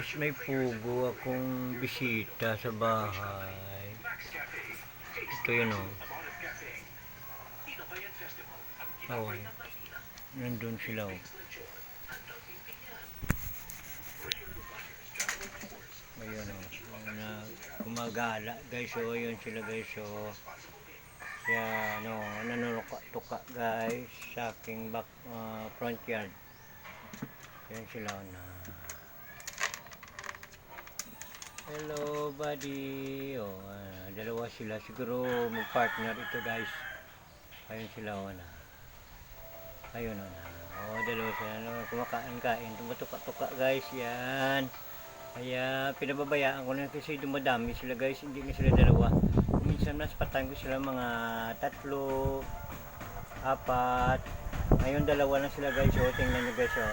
Guys, may pugo akong bisita sa bahay. Ito yun o. Oh, nandun sila o. Ayun o. Na gumagala guys o. Yun sila guys o. Yan o. Nanunuka-tuka guys sa aking front yard. Yan sila o na. Hello buddy. Oh, dalawa sila siguro mag-partner ito guys. Ayun sila oh na. Ayun oh na. Oh, dalawa sila no, kumakain-kain, tumutuka-tuka guys. Yan. Kaya pinababayaan ko na kasi dumadami sila guys, hindi na sila dalawa. Minsan naspatan ko sila mga 3, 4. Ngayon dalawa lang sila guys. Oh, tingnan niyo guys oh.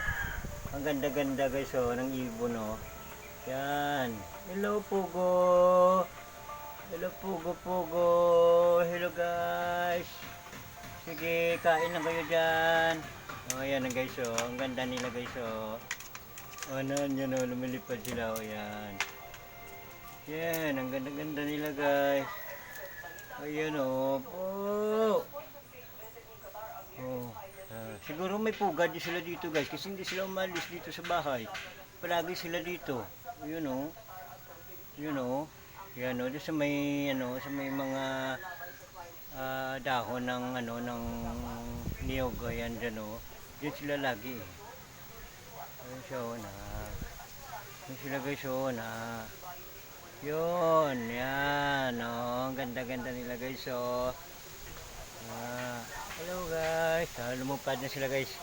Ang ganda-ganda guys oh ng ibon oh. Yan. Hello Pugo. Hello Pugo Pugo. Hello guys. Sige, kain lang kayo dyan. Oh, yan ang guys oh. Ang ganda nila guys oh. Oh, yan oh. Lumilipad sila oh. Yan. Yan. Ang ganda-ganda nila guys. Ayan oh. Oh. Oh. Siguro may pugad din sila dito guys. Kasi hindi sila umalis dito sa bahay. Palagi sila dito. Yun o. Yun o. Yan o. Sa may sa may mga dahon ng ng niyog. Ayan dyan o. Diyan sila lagi. Ayun siya o na. Yun sila guys o na. Yun. Yan o. Ganda-ganda nila guys o. Hello guys. Lumupad na sila guys.